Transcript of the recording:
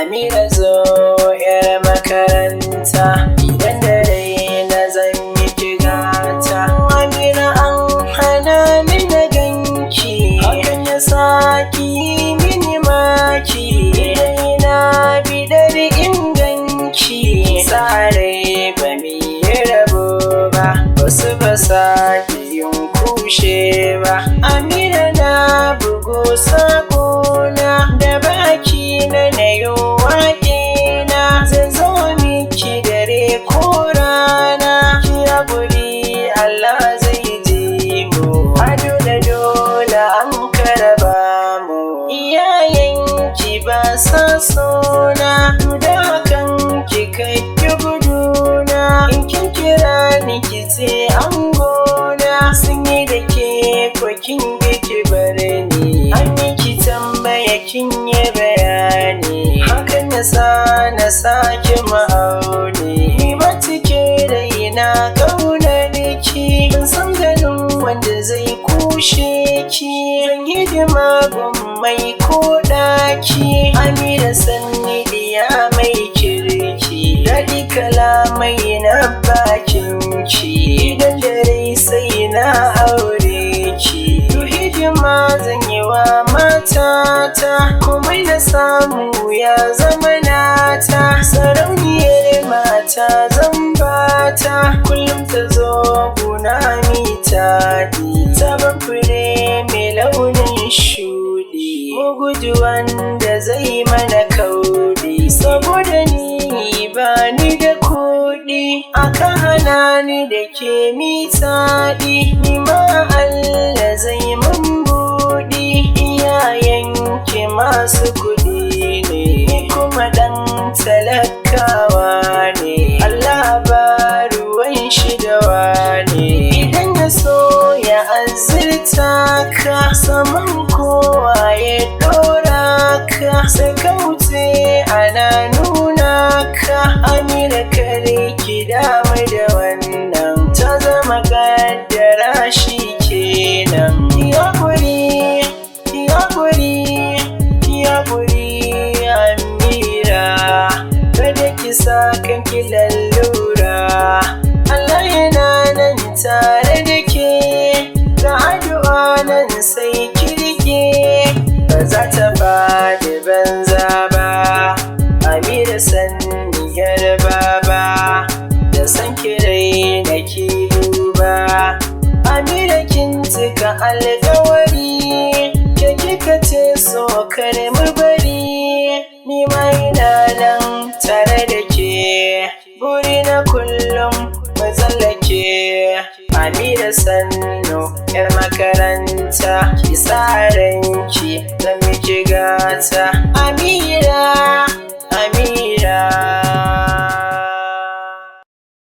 Amira zo yar makaranta, idan da raina zan miki gata. Amira an hana ni na ganki, hakan ya saki mini maki. Raina bidar inganki, sare ba mi rabo ba, wasu ba sa yin kushe ba. Amira na bugo sakona da baki na nayo waƙena, zan zo miki dare ko rana. Ki haƙuri Allah zai ji mu, ado da dole an karaba mu. Iyayenki ba sa sona, da hakan ki kai ki guduna. In kin kira ni ki ce an gona, sun yi da ke ko kin ki bar ni. An miki tambaya kin yi bayani, hakan ya sa na sake ma'auni. Ni ba cike raina ƙaunar ki, ban san ganin wanda zai kushe ki. Zan yi hidima mai ko ɗaki. Amira sanni diya mai kirki, daɗi kalamai na bakin ki. Idan dare sai na aure ki, to hidima zan yi wa matata. Komai na samu ya zama nata, sarauniyar mata zan bata. Kullum ta zo guna mi taɗi, sabon fure mai launin shuɗi. Mu guji wanda zai mana kaudi, saboda ni ba ni da kuɗi. Aka hana ni da ke mi taɗi, ni ma Allah zai mun buɗi. Iyayenki masu kuɗi ne, ni kuma ɗan talakawa ne. Allah ba ruwan shi da wane, idan ya so ya azurta ka, saman kowa ya ɗora ka. Sai ka wuce ana nuna ka. Amira kare ki damu da wannan, ta zama kaddara shi kenan. Ya guri, ya guri, ya guri Amira, kada ki sa kanki lallura. Allah yana nan tare da ke, ga addu'a nan sai ki rike, ba za ta faɗi banza ba. Amira sanniyar baba, da san kirai da ki duba. Amira kin cika alƙawari, ke kika ce so kar mu bari. Ni ma ina nan tare da ke, buri na kullum mu tsallake. Amira sannu yar makaranta, ki sa ranki zan miki gata. Amira, Amira.